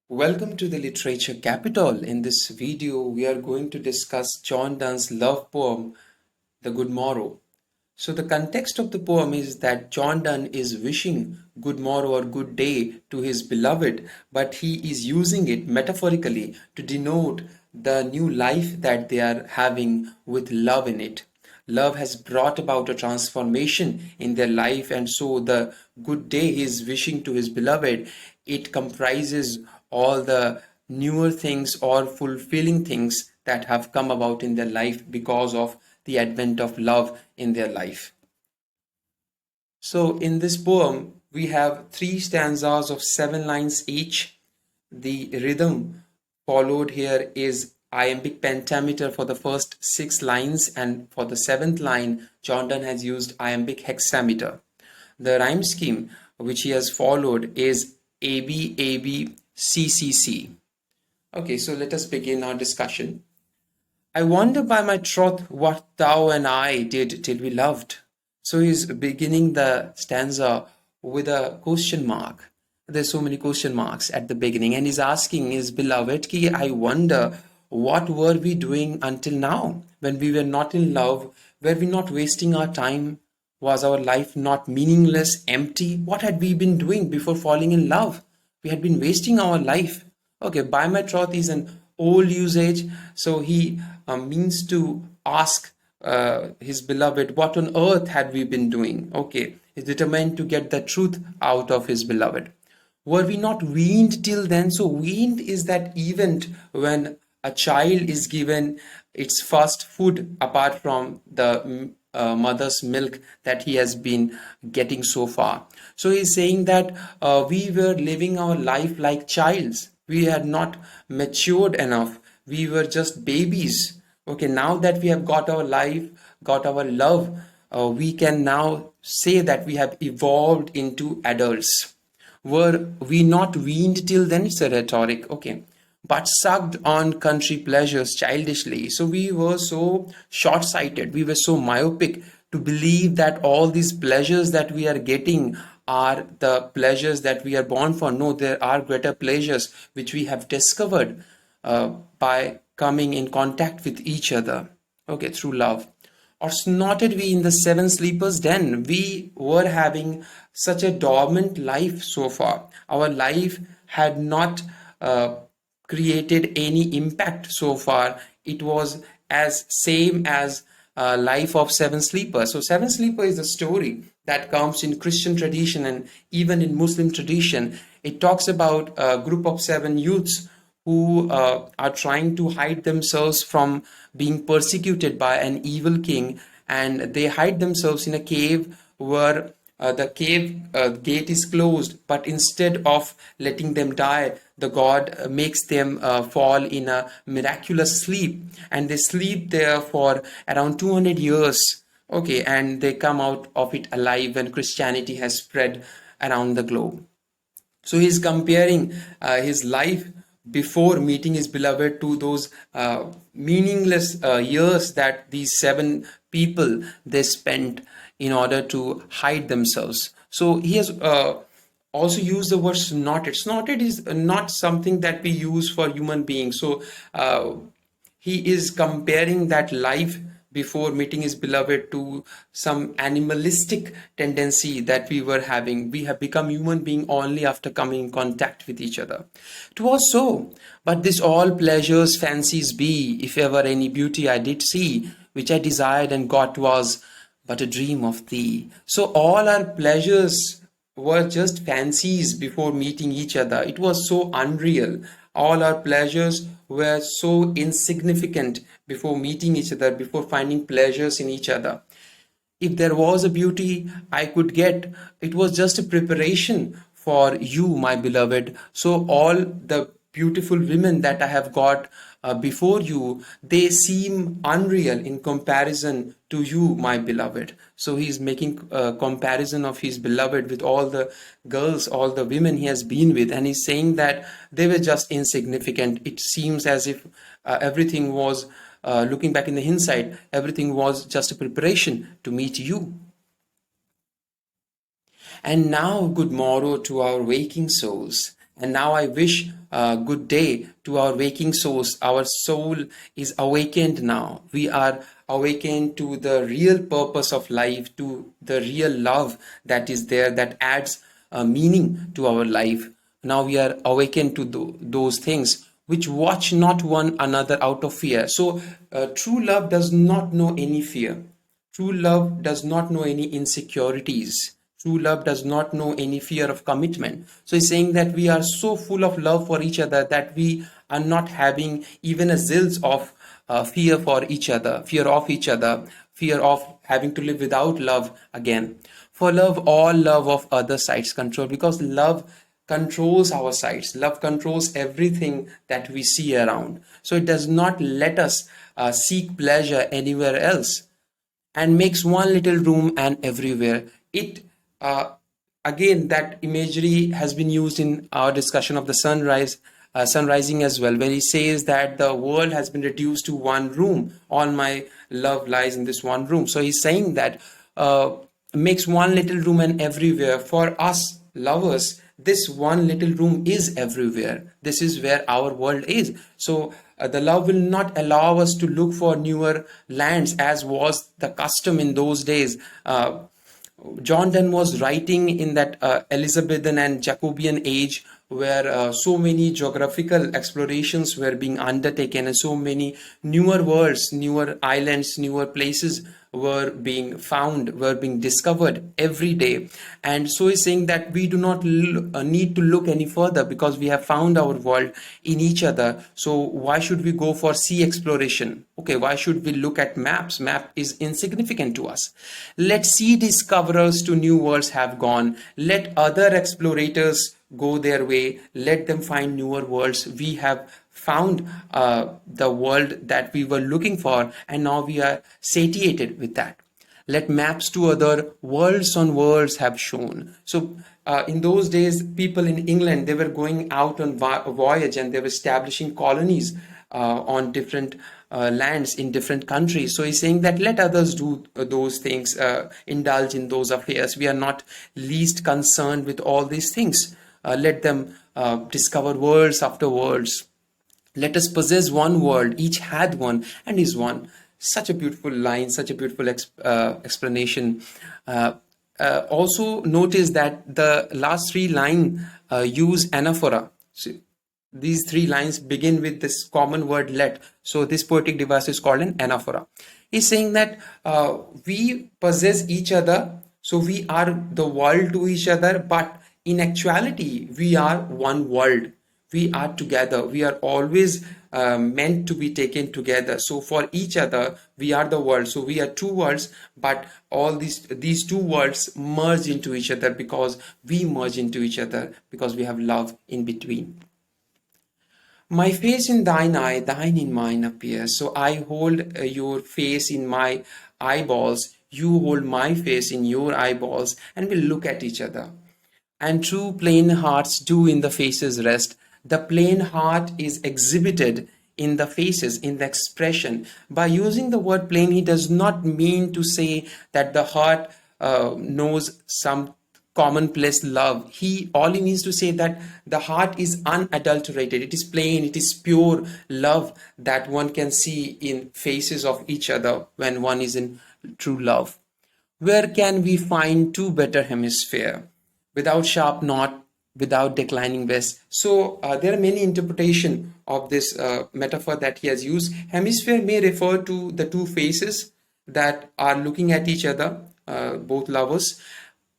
Welcome to the Literature Capital. In this video, we are going to discuss John Donne's love poem, The Good Morrow. So the context of the poem is that John Donne is wishing good morrow or good day to his beloved, but he is using it metaphorically to denote the new life that they are having with love in it. Love has brought about a transformation in their life, and so the good day he is wishing to his beloved, it comprises all the newer things or fulfilling things that have come about in their life because of the advent of love in their life. So in this poem, we have three stanzas of 7 lines each. The rhythm followed here is iambic pentameter for the first 6 lines, and for the seventh line, John Donne has used iambic hexameter. The rhyme scheme which he has followed is AB, AB, C, C, C. Okay, so let us begin our discussion. I wonder by my troth what thou and I did till we loved. So he's beginning the stanza with a question mark. There's so many question marks at the beginning, and he's asking his beloved, ki, I wonder what were we doing until now when we were not in love? Were we not wasting our time? Was our life not meaningless, empty? What had we been doing before falling in love? We had been wasting our life. Okay, by my troth is an old usage, so he means to ask his beloved, what on earth had we been doing? Okay, he's determined to get the truth out of his beloved. Were we not weaned till then? So weaned is that event when a child is given its first food apart from the mother's milk that he has been getting so far. So he's saying that we were living our life like childs. We had not matured enough. We were just babies. Okay, now that we have got our life, got our love, we can now say that we have evolved into adults. Were we not weaned till then? It's a rhetoric, okay. But sucked on country pleasures childishly. So we were so short sighted, we were so myopic to believe that all these pleasures that we are getting are the pleasures that we are born for. No, there are greater pleasures which we have discovered by coming in contact with each other, okay, through love. Or snorted we in the seven sleepers' den? We were having such a dormant life so far. Our life had not created any impact so far. It was as same as life of seven sleepers. So seven sleeper is a story that comes in Christian tradition and even in Muslim tradition. It talks about a group of 7 youths who are trying to hide themselves from being persecuted by an evil king, and they hide themselves in a cave where the cave gate is closed, but instead of letting them die, the god makes them fall in a miraculous sleep, and they sleep there for around 200 years. Okay, and they come out of it alive when Christianity has spread around the globe. So he's comparing his life before meeting his beloved to those meaningless years that these 7 people they spent in order to hide themselves. So he has also used the word snorted. Snorted is not something that we use for human beings. So he is comparing that life before meeting his beloved to some animalistic tendency that we were having. We have become human being only after coming in contact with each other. 'Twas so, but this all pleasures fancies be, if ever any beauty I did see, which I desired and got was but a dream of thee. So all our pleasures were just fancies before meeting each other. It was so unreal. All our pleasures were so insignificant before meeting each other, before finding pleasures in each other. If there was a beauty I could get, it was just a preparation for you, my beloved. So all the beautiful women that I have got before you, they seem unreal in comparison to you, my beloved. So he's making a comparison of his beloved with all the girls, all the women he has been with, and he's saying that they were just insignificant. It seems as if everything was, looking back in the hindsight, everything was just a preparation to meet you. And now, good morrow to our waking souls. And now I wish good day to our waking souls. Our soul is awakened now. We are awakened to the real purpose of life, to the real love that is there, that adds meaning to our life. Now we are awakened to those things which watch not one another out of fear. So true love does not know any fear. True love does not know any insecurities. True love does not know any fear of commitment. So he's saying that we are so full of love for each other that we are not having even a zilch of fear for each other, fear of each other, fear of having to live without love again. For love, all love of other sides control, because love controls our sides. Love controls everything that we see around. So it does not let us seek pleasure anywhere else, and makes one little room and everywhere. It uh, again, that imagery has been used in our discussion of the sunrising as well, when he says that the world has been reduced to one room. All my love lies in this one room. So he's saying that makes one little room and everywhere. For us lovers, this one little room is everywhere. This is where our world is. So the love will not allow us to look for newer lands as was the custom in those days. John Donne was writing in that Elizabethan and Jacobean age, where so many geographical explorations were being undertaken, and so many newer worlds, newer islands, newer places were being found, were being discovered every day. And so he's saying that we do not need to look any further, because we have found our world in each other. So why should we go for sea exploration? Okay, why should we look at maps? Map is insignificant to us. Let sea discoverers to new worlds have gone. Let other explorators go their way. Let them find newer worlds. We have found the world that we were looking for, and now we are satiated with that. Let maps to other worlds on worlds have shown. So in those days, people in England, they were going out on a voyage, and they were establishing colonies on different lands in different countries. So he's saying that let others do those things, indulge in those affairs. We are not least concerned with all these things. Let them discover worlds after worlds. Let us possess one world, each had one and is one. Such a beautiful line, such a beautiful explanation. Also notice that the last three lines use anaphora. So these three lines begin with this common word let. So this poetic device is called an anaphora. He's saying that we possess each other, so we are the world to each other, but in actuality, we are one world. We are together. We are always meant to be taken together. So for each other, we are the world. So we are two worlds, but all these two worlds merge into each other, because we merge into each other, because we have love in between. My face in thine eye, thine in mine appears. So I hold your face in my eyeballs, you hold my face in your eyeballs, and we look at each other. And true plain hearts do in the faces rest. The plain heart is exhibited in the faces, in the expression. By using the word plain, he does not mean to say that the heart knows some commonplace love. All he means to say that the heart is unadulterated. It is plain, it is pure love that one can see in faces of each other when one is in true love. Where can we find two better hemisphere? Without sharp knot, without declining west. So there are many interpretations of this metaphor that he has used. Hemisphere may refer to the two faces that are looking at each other, both lovers,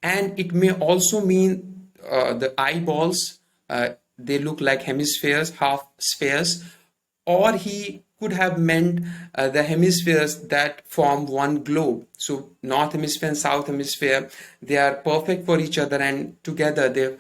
and it may also mean the eyeballs. They look like hemispheres, half spheres, or he could have meant the hemispheres that form one globe. So north hemisphere and south hemisphere, they are perfect for each other, and together they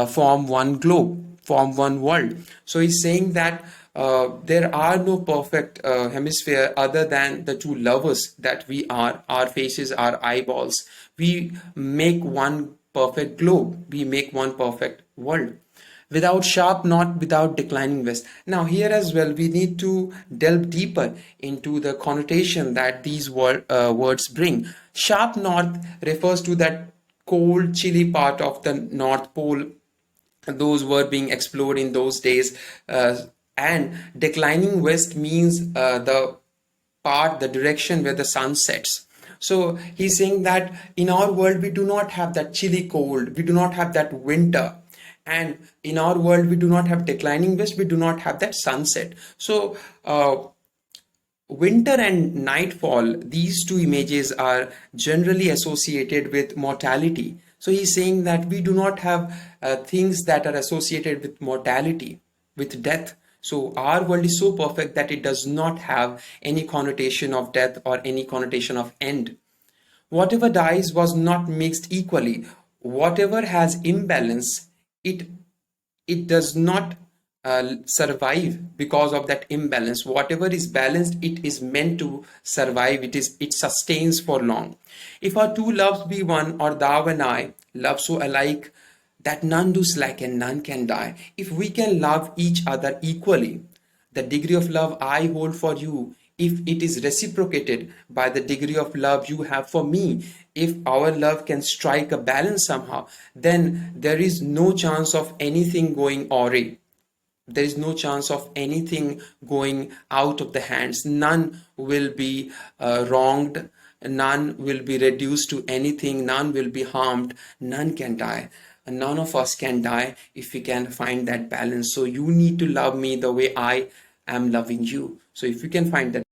form one globe, form one world. So he's saying that there are no perfect hemisphere other than the two lovers that we are. Our faces, our eyeballs, we make one perfect globe, we make one perfect world. Without sharp knot, without declining west. Now here as well, we need to delve deeper into the connotation that these words bring. Sharp north refers to that cold, chilly part of the North Pole, those were being explored in those days. And declining west means the direction where the sun sets. So he's saying that in our world we do not have that chilly cold, we do not have that winter, and in our world we do not have declining west, we do not have that sunset. So winter and nightfall, these two images are generally associated with mortality. So he's saying that we do not have things that are associated with mortality, with death. So our world is so perfect that it does not have any connotation of death or any connotation of end. Whatever dies was not mixed equally. Whatever has imbalance, it it does not survive because of that imbalance. Whatever is balanced, it is meant to survive. It sustains for long. If our two loves be one, or thou and I love so alike that none do slack and none can die. If we can love each other equally, the degree of love I hold for you, if it is reciprocated by the degree of love you have for me, if our love can strike a balance somehow, then there is no chance of anything going awry. There is no chance of anything going out of the hands. None will be wronged. None will be reduced to anything. None will be harmed. None can die. And none of us can die if we can find that balance. So you need to love me the way I am loving you. So if you can find that